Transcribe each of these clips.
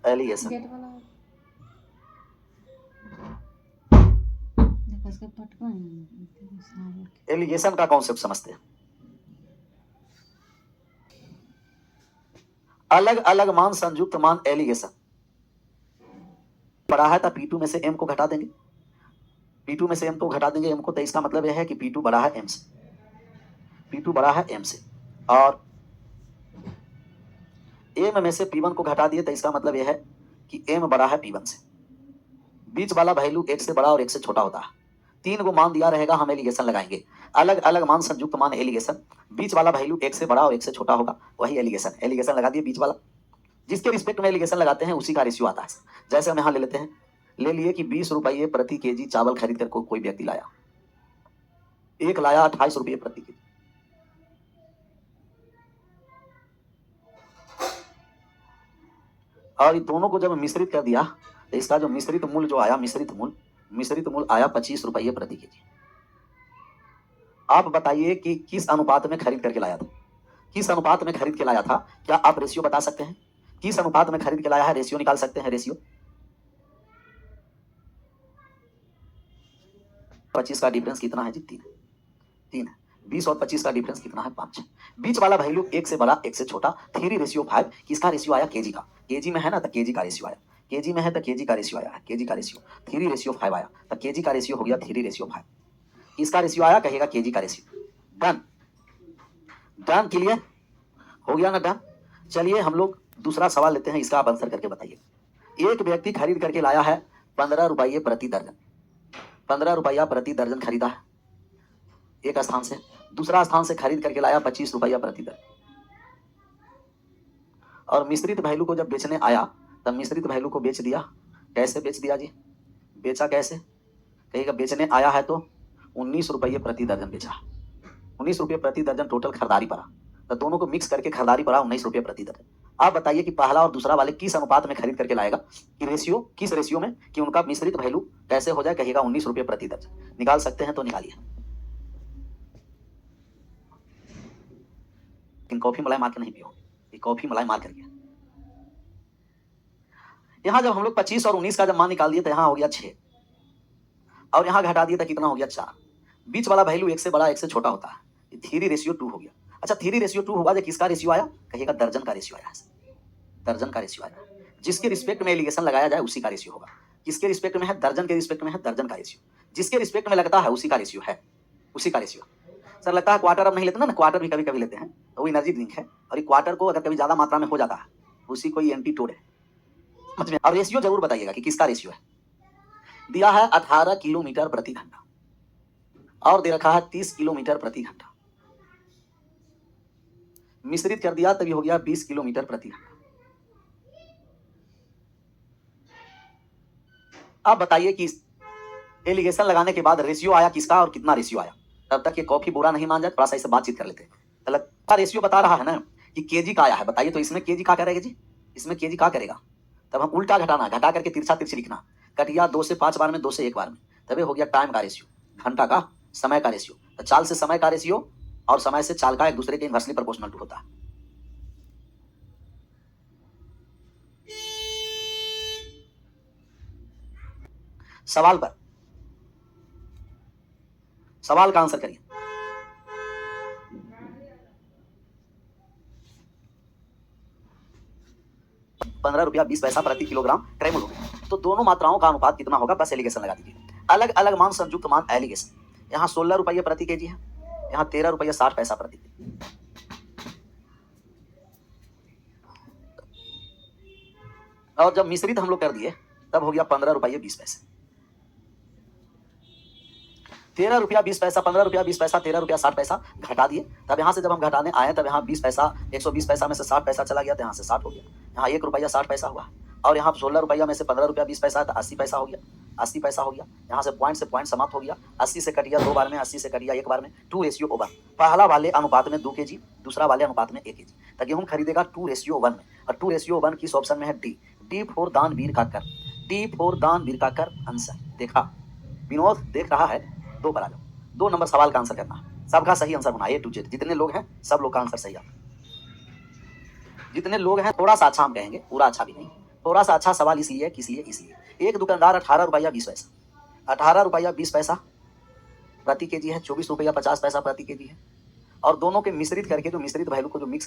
Allegation. Gate वाला देखो इसके पटको एलिगेशन का कॉन्सेप्ट समझते हैं। अलग अलग मान संयुक्त मान एलिगेशन। बड़ा है तो P2 में से M को घटा देंगे, P2 में से M को घटा देंगे M को, तो इसका मतलब यह है कि P2 बड़ा है M से, P2 बड़ा है M से। और M में से P1 को घटा दिए तो इसका मतलब यह है कि M बड़ा है P1 से। बीच वाला वैल्यू एक से बड़ा और एक से छोटा होता है। तीन को मान दिया रहेगा, हम एलिगेशन लगाएंगे। अलग अलग मान संयुक्त मान एलिगेशन। बीच वाला वैल्यू एक से बड़ा और एक से छोटा होगा, वही एलिगेशन। एलिगेशन लगा दिए बीच वाला, जिसके रिस्पेक्ट में एलिगेशन लगाते हैं उसी का रेशियो आता है। जैसे हम यहाँ ले लेते हैं, ले लिए कि 20 रुपये प्रति केजी चावल खरीद कर कोई व्यक्ति लाया, एक लाया 28 रुपये प्रति केजी। और इन दोनों को जब मिश्रित कर दिया तो इसका जो मिश्रित मूल्य जो आया, मिश्रित मूल्य आया 25 रुपये प्रति केजी। आप बताइए कि किस अनुपात में खरीद करके लाया था, किस अनुपात में खरीद के लाया था? क्या आप रेशियो बता सकते हैं? किस अनुपात में खरीद के लाया है, रेशियो निकाल सकते हैं? रेशियो 25 का डिफरेंस कितना है जी? 3 है। 20 और 25 का डिफरेंस कितना है? 5। बीच वाला वैल्यू एक से बड़ा एक से छोटा, 3:5। किसका रेशियो आया? केजी का। केजी में है ना तो केजी का रेशियो आया, केजी में है तो केजी का रेशियो आया है, केजी का रेशियो 3:5 आया, तो केजी का रेशियो हो गया 3:5। किसका रेशियो आया? कहिएगा केजी का रेशियो। डन, डन, क्लियर हो गया ना? डन। चलिए हम लोग दूसरा सवाल लेते हैं, इसका आप आंसर करके बताइए। एक व्यक्ति खरीद करके लाया है 15 रुपये प्रति दर्जन, 15 रुपया प्रति दर्जन खरीदा है एक स्थान से। दूसरा स्थान से खरीद करके लाया 25 रुपया प्रति दर्जन। और मिश्रित वैल्यू को जब बेचने आया तब मिश्रित वैल्यू को बेच दिया। कैसे बेच दिया जी? बेचा कैसे? कहिएगा बेचने आया है तो 19 रुपये प्रति दर्जन बेचा, 19 रुपये प्रति दर्जन टोटल खरीदारी पड़ा, तो दोनों को मिक्स करके खरीदारी पड़ा 19 रुपये प्रति दर्जन। आप बताइए कि पहला और दूसरा वाले किस अनुपात में खरीद करके लाएगा, कि रेशियो, किस रेशियो में, कि उनका मिश्रित वैल्यू कैसे हो जाए? कहिएगा 19 रुपये प्रति दर्जन। निकाल सकते हैं तो निकालिए। कॉफी मलाई मार के नहीं पियो, ये कॉफी मलाई मार करके। यहां जब हम लोग 25 और 19 का जब मान निकाल दिए तो यहां हो गया 6, और यहां घटा दिए तो कितना हो गया? 4। बीच वाला वैल्यू एक से बड़ा एक से छोटा होता है, 3:2 हो गया। अच्छा 3:2 हुआ जो किसका रेशियो आया? कहिएगा दर्जन का रेशियो आया, दर्जन का रेशियो आया। जिसके रिस्पेक्ट में एलिगेशन लगाया जाए उसी का रेशियो होगा। किसके रिस्पेक्ट में है? दर्जन के रिस्पेक्ट में है दर्जन का रेशियो। जिसके रिस्पेक्ट में लगता है उसी का रेशियो है, उसी का रेशियो। सर लगता है क्वार्टर अब नहीं लेते ना, क्वार्टर भी कभी कभी लेते हैं, तो वो एनर्जी ड्रिंक है, और ये क्वार्टर को अगर कभी ज्यादा मात्रा में हो जाता है उसी को एंटीटोड है, समझ में? और रेशियो जरूर बताइएगा कि किसका रेशियो है। दिया है 18 किलोमीटर प्रति घंटा और दे रखा है 30 किलोमीटर प्रति घंटा। मिश्रित कर दिया तभी हो गया 20 किलोमीटर प्रति घंटा। अब बताइए कि एलिगेशन लगाने के बाद रेशियो आया किसका और कितना रेशियो आया? तब तक ये कॉफी बुरा नहीं मान जाए, थोड़ा सा इससे बातचीत कर लेते हैं। लगता रेशियो बता रहा है ना कि केजी का आया है, बताइए तो इसमें केजी का करेगा जी? इसमें केजी का करेगा? तब हम उल्टा घटाना, घटा करके तिरछा तिरछी लिखना। कटिया 2 से 5 बार में, 2 से 1 बार में, तभी हो गया टाइम का रेशियो, घंटा का, समय का रेशियो। तो चाल से समय का रेशियो और समय से चाल का एक दूसरे के इनवर्सली प्रोपोर्शनल होता है। सवाल पर सवाल का आंसर करिए। ₹15.20 प्रति किलोग्राम ट्रेमोल हो गया। तो दोनों मात्राओं का अनुपात कितना होगा? बस एलिगेशन लगा दीजिए। अलग अलग मान संयुक्त मान एलिगेशन। यहाँ 16 रुपये प्रति केजी है, यहाँ 13.60 प्रति केजी। और जब मिश्रित हम लोग कर दिए तब हो गया ₹15.20। ₹13.20, ₹15.20, ₹13.60 घटा दिए। तब यहाँ से जब हम घटाने आए तब यहाँ 20 पैसा, 120 पैसा में से 60 पैसा चला गया, तो यहाँ से 60 हो गया। यहाँ ₹1.60 हुआ, और यहाँ 16 रुपया में से ₹15.20 तो 80 पैसा हो गया, 80 पैसा हो गया। यहाँ से पॉइंट समाप्त हो गया। 80 से कटिया 2 बार में, 80 से कटिया 1 बार में, 2:1। पहला वाले अनुपात में 2 kg, दूसरा वाले अनुपात में 1 kg। तो गेहूं खरीदेगा 2:1 में, और 2:1 किस ऑप्शन में है? डी। डी फॉर दानवीर का कर, डी फॉर दानवीर का कर आंसर। देखा विनोद देख रहा है, 2 पर आ जाओ। 2 नंबर सवाल का आंसर करना है, सबका सही आंसर होना A to Z। जितने लोग हैं सब लोग का आंसर सही आता। जितने लोग हैं थोड़ा सा अच्छा हम कहेंगे, पूरा अच्छा भी नहीं, थोड़ा सा अच्छा सवाल इसलिए किस लिए इसलिए एक दुकानदार 18 रुपया 20 पैसा 18 रुपया 20 पैसा प्रति केजी है, 24 रुपया 50 पैसा प्रति केजी है, और दोनों के मिश्रित करके जो मिश्रित वैल्यू को जो मिक्स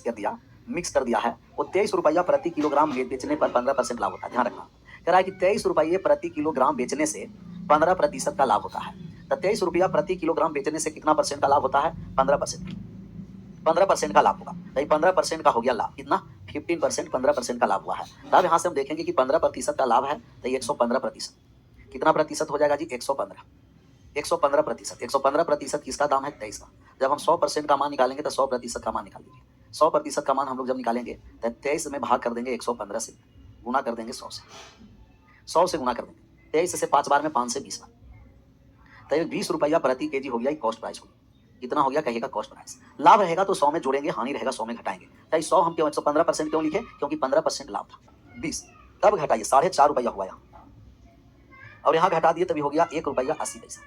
कर दिया है वो 23 रुपया प्रति किलोग्राम बेचने पर 15% लाभ होता है। ध्यान रखना, कह रहा है कि 23 रुपये प्रति किलोग्राम बेचने से 15% का लाभ होता है। तो 23 रुपया प्रति किलोग्राम बेचने से कितना परसेंट का लाभ होता है? 15%। 15% का लाभ होगा, तो 15% का हो गया लाभ। कितना? 15%। 15% का लाभ हुआ है। तब यहाँ से हम देखेंगे कि 15% का लाभ है, तो 115%। कितना प्रतिशत हो जाएगा जी? 115। 115%। 115% किसका दाम है? 23 का। जब हम 100% का मान निकालेंगे तो 100% का मान निकाल देंगे। 100% का मान हम लोग जब निकालेंगे तो 23 में भाग कर देंगे 115 से, गुना कर देंगे 100 से। 100 से गुना कर देंगे 23 से 5 बार में 5 से 20 बार, तो ये 20 रुपया प्रति केजी हो गया। कॉस्ट प्राइस हो गया। कितना हो गया? कहिएगा कॉस्ट प्राइस। लाभ रहेगा तो 100 में जोड़ेंगे, हानि रहेगा 100 में घटाएंगे। तो 100 हम क्यों 115% क्यों लिखे? क्योंकि 15% लाभ था। 20 तब घटाइए 4.5 रुपया हुआ यहाँ, और यहाँ घटा दिए तभी हो गया 1 रुपया 80 पैसा।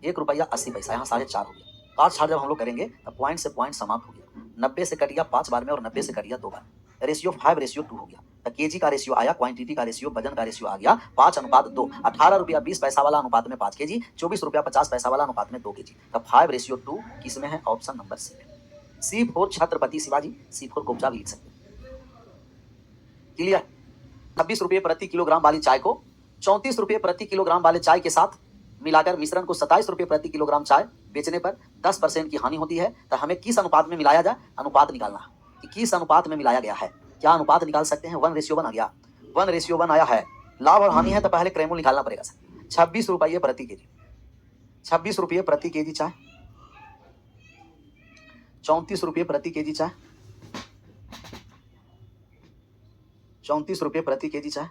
1 रुपया 80 पैसा, यहाँ 4.5 हो गया। काट छाट जब हम लोग करेंगे तो पॉइंट से पॉइंट समाप्त हो गया। 90 से कट गया 5 बार में और 90 से कट गया 2 बार। रेशियो 5:2 हो गया। तो केजी का रेशियो आया, क्वांटिटी का रेशियो, वजन का रेशियो आ गया 5:2। 18 रुपया 20 पैसा वाला अनुपात में 5 केजी, 24 रुपया 50 पैसा वाला अनुपात में 2 केजी। तो 5:2 किस में है? ऑप्शन नंबर सी में। C4 छत्रपति शिवाजी, C4 कोपचा भी लिख सकते हैं। क्लियर? 26 रुपये प्रति किलोग्राम वाली चाय को 34 रुपये प्रति किलोग्राम वाले चाय के साथ मिलाकर मिश्रण को 27 रुपये प्रति किलोग्राम चाय बेचने पर 10% की हानि होती है। तो हमें किस अनुपात में मिलाया जाए? अनुपात निकालना है कि किस अनुपात में मिलाया गया है। क्या अनुपात निकाल सकते हैं? 1:1 आ गया। 1:1 आया है। लाभ और हानि है तो पहले क्रेमोल निकालना पड़ेगा सर। 26 रुपये प्रति केजी, 26 रुपये प्रति केजी चाय, 34 रुपये प्रति केजी चाय, 34 रुपये प्रति केजी चाय,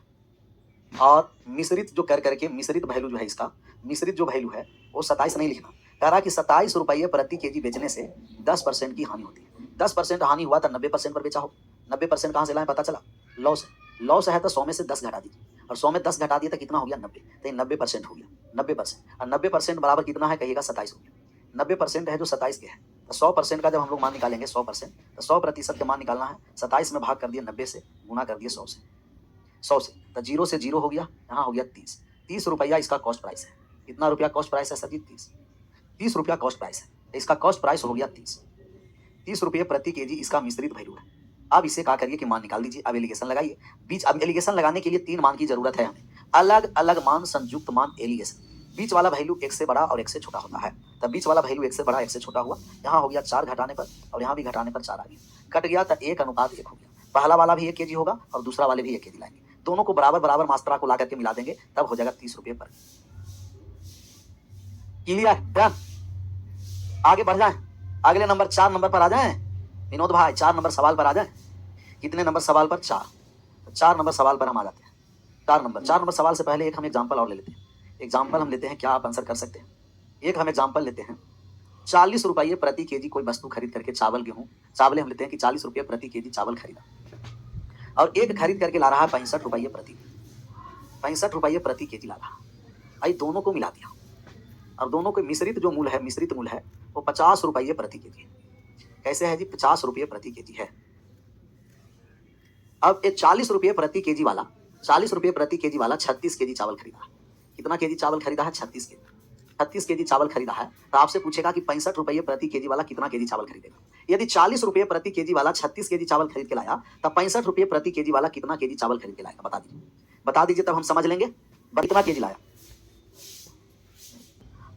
और मिश्रित जो कर करके मिश्रित वैल्यू जो है इसका, मिश्रित जो वैल्यू है वो 27 नहीं लिखना। कह रहा कि 27 रुपये प्रति केजी बेचने से 10% की हानि होती है। 10% हानि हुआ तो 90% पर बेचा हो। 90% कहाँ से लाए? पता चला लॉस है। लॉस है तो 100 में से 10 घटा दीजिए, और 100 में 10 घटा दिए तो कितना हो गया? 90। तो 90% हो गया। 90%, और 90% बराबर कितना है? कहिएगा 27 हो गया। 90% है जो 27 के है, तो 100% का जब हम लोग मान निकालेंगे 100%, तो 100% के मान निकालना है। 27 में भाग कर दिए 90 से, गुना कर दिए 100 से। 100 से तो 0 से 0 हो गया, यहाँ हो गया 30। 30 रुपया इसका कॉस्ट प्राइस है। कितना रुपया कॉस्ट प्राइस है सर जी? 30। 30 रुपया कॉस्ट प्राइस है, तो इसका कॉस्ट प्राइस हो गया 30। 30 रुपये प्रति केजी इसका मिश्रित वैल्यू है। अब इसे क्या करिए कि मान निकाल दीजिए। अब एलिगेशन लगाइए। बीच अब एलिगेशन लगाने के लिए 3 मान की जरूरत है हमें। अलग अलग मान, संयुक्त मान, एलिगेशन। बीच वाला वैल्यू 1 से बड़ा और 1 से छोटा होता है। तब बीच वाला वैल्यू 1 से बड़ा 1 से छोटा हुआ। यहाँ हो गया 4 घटाने पर, और यहाँ भी घटाने पर 4 आ गया। कट गया तो 1:1 हो गया। पहला वाला भी 1 केजी होगा और दूसरा वाले भी 1 केजी लाएंगे। दोनों को बराबर बराबर मात्रा को ला करके मिला देंगे, तब हो जाएगा 30 रुपये पर। क्लियर? डन। आगे बढ़ जाए, अगले नंबर 4 नंबर पर आ जाए विनोद भाई। 4 नंबर सवाल पर आ जाए। कितने नंबर सवाल पर? 4। 4 नंबर सवाल पर हम आ जाते हैं। 4 नंबर सवाल से पहले एक हम एग्जाम्पल और ले लेते हैं। एग्जाम्पल हम लेते हैं, क्या आप आंसर कर सकते हैं? एक हम एग्जाम्पल लेते हैं। 40 रुपये प्रति केजी कोई वस्तु खरीद करके, चावल गेहूं, चावल हम लेते हैं कि 40 रुपये प्रति केजी चावल खरीदा, और एक खरीद करके ला रहा है 65 रुपये प्रति, 65 रुपये प्रति केजी ला रहा। आई दोनों को मिला दिया, और दोनों के मिश्रित जो मूल है, मिश्रित मूल है वो 50 रुपये प्रति केजी। कैसे है जी? 50 रुपये प्रति केजी है। अब ये 40 रुपये प्रति केजी वाला, 40 रुपये प्रति केजी वाला 36 केजी चावल खरीदा। कितना केजी चावल खरीदा है? 36 केजी। 36 केजी चावल खरीदा है, तो आपसे पूछेगा कि 65 रुपये प्रति केजी वाला कितना केजी चावल खरीदेगा। यदि 40 रुपये प्रति केजी वाला 36 केजी चावल खरीद के लाया, तो 65 रुपये प्रति केजी वाला कितना केजी चावल खरीद के लाएगा? बता दीजिए, बता दीजिए, तब हम समझ लेंगे कितना केजी लाया।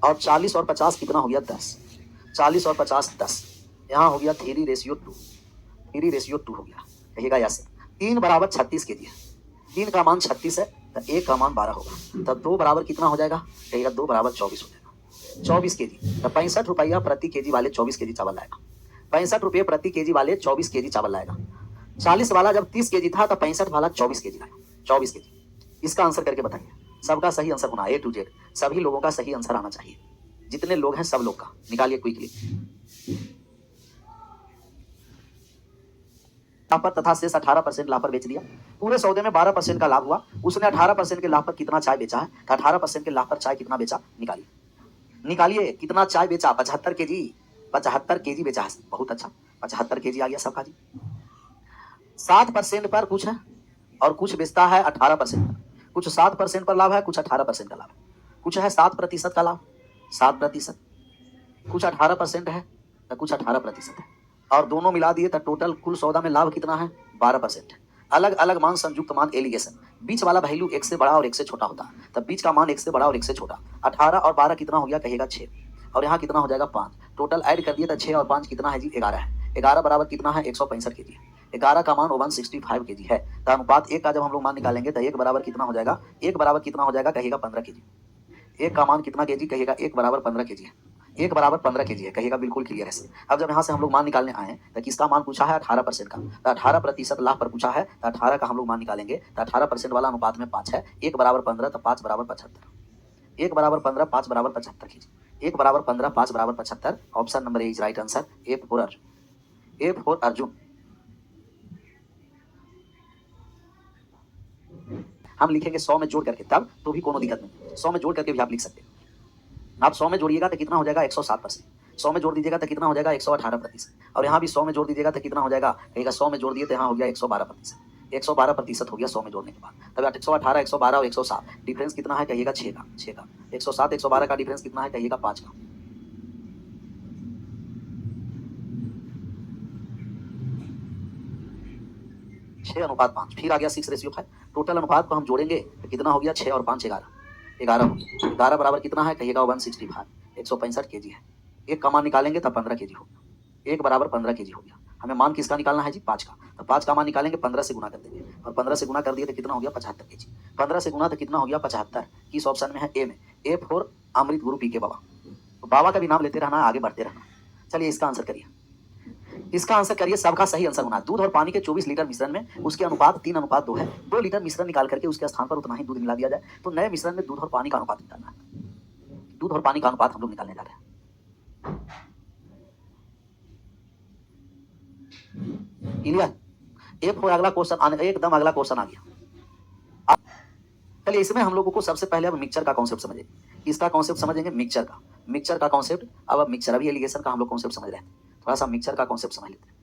और 40 और 50 कितना हो गया? 10। 40 और 50 10, यहाँ हो गया 3:2। 3:2 हो गया। कहिएगा यस। 3 बराबर 36 केजी है। 3 का मान 36 है, तो 1 का मान 12 होगा। तो 2 बराबर कितना हो जाएगा? कहिएगा 2 बराबर 24 हो जाएगा। 24 केजी। तो 65 रुपया प्रति केजी वाले 24 केजी चावल लाएगा। 65 रुपये प्रति केजी वाले 24 केजी चावल लाएगा। 40 वाला जब 30 केजी था, तो 65 वाला 24 केजी लाएगा। 24 केजी। इसका आंसर करके बताइए। सबका सही आंसर होना, A to Z सभी लोगों का सही आंसर आना चाहिए। जितने लोग हैं सब लोग का निकालिए क्विकली। लाभ तथा शेष 18% लाभ पर बेच दिया। पूरे सौदे में 12% का लाभ हुआ। उसने 18% के लाभ पर कितना चाय बेचा है? 18% के लाभ पर चाय कितना बेचा? निकालिए, निकालिए। कितना चाय बेचा? 75 केजी। 75 केजी बेचा है। बहुत अच्छा, 75 केजी आ गया सबका जी। 7% पर कुछ है, और कुछ बेचता है 18%, कुछ 7% पर लाभ है, कुछ 18% का लाभ है, कुछ है 7% का लाभ, 7%, कुछ 18% है तो कुछ 18% है, और दोनों मिला दिए तो टोटल कुल सौदा में लाभ कितना है 12%। अलग अलग मान, संयुक्त मान, एलिगेशन। बीच वाला वैल्यू एक से बड़ा और एक से छोटा होता है, तब बीच का मान एक से बड़ा और एक से छोटा। 18 और 12 कितना हो गया कहिएगा 6, और यहाँ कितना हो जाएगा 5। टोटल ऐड कर दिए तो 6 और 5 कितना है जी 11 है। 11 बराबर कितना है 165 kg है। 11 का मान 165 kg है, तो अनुपात 1 का जब हम लोग मान निकालेंगे तो 1 बराबर कितना हो जाएगा, 1 बराबर कितना हो जाएगा कहिएगा 15 kg। 1 का मान कितना केजी कहिएगा, 1 बराबर 15 kg है। 1 बराबर 15 kg है कहिएगा, बिल्कुल क्लियर है सर। अब जब यहाँ से हम लोग मान निकालने आए तो किसका मान पूछा है 18% का, तो 18% लाभ पर पूछा है, तो 18 का हम लोग मान निकालेंगे तो 18% वाला अनुपात में 5 है। 1 बराबर 15 तो 5 बराबर 75। 1 बराबर 15, 5 बराबर 75 कीजिए। 1 बराबर 15, 5 बराबर 75। Option number A is right answer, A for Arjun. A for Arjun. हम लिखेंगे 100 में जोड़ करके तब तो भी कोई दिक्कत नहीं, 100 में जोड़ करके भी आप लिख सकते हैं। आप 100 में जोड़िएगा तो कितना हो जाएगा 107%। 100 में जोड़ दीजिएगा तो कितना हो जाएगा 118%। और यहाँ भी 100 में जोड़ दीजिएगा तो कितना हो जाएगा कहेगा, 100 में जोड़ दिए तो यहाँ हो गया 112%। 112% हो गया 100 में जोड़ने के बाद। तब 118, 112 और 107 डिफरेंस कितना है कहिएगा 6 का। 107, 112 का डिफरेंस कितना है कहिएगा 5 का। छः अनुपात 5, फिर आ गया 6:5। टोटल अनुपात को हम जोड़ेंगे तो कितना हो गया 6 और 5 11, 11 हो गया। 11 बराबर कितना है कहिएगा 165, 165 kg है। 1 का मान निकालेंगे तब 15 kg होगा। 1 बराबर 15 kg हो गया। हमें मान किसका निकालना है जी 5 का, तो 5 का मान निकालेंगे 15 से गुना कर देंगे, और 15 से गुना कर दिए तो कितना हो गया 75 kg। 15 से गुना तो कितना हो गया 75। किस ऑप्शन में है, ए में। A for Amrit Guru P के बाबा। तो बाबा का भी नाम लेते रहना, आगे बढ़ते रहना। चलिए इसका आंसर करिए, इसका आंसर करिए। सबका सही आंसर होना। दूध और पानी के 24 लीटर मिश्रण में उसके अनुपात 3:2 है। 2 लीटर मिश्रण निकाल करके उसके स्थान पर उतना ही दूध मिला दिया जाए, तो नए मिश्रण में दूध और पानी का अनुपात निकालना है। दूध और पानी का अनुपात हम लोग निकालने जा रहे हैं। क्लियर? एक और अगला क्वेश्चन आने, एकदम अगला क्वेश्चन आ गया। चलिए इसमें हम लोगों को सबसे पहले अब मिक्सचर का कॉन्सेप्ट समझेंगे। इसका कॉन्सेप्ट समझेंगे मिक्सचर का, मिक्सचर का कॉन्सेप्ट। अब मिक्सचर, अभी एलिगेशन का हम लोग कॉन्सेप्ट समझ रहे हैं, थोड़ा सा मिक्सचर का कॉन्सेप्ट समझ लेते हैं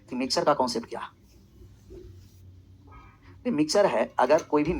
कि मिक्सचर का कॉन्सेप्ट क्या है। मिक्सचर है अगर कोई भी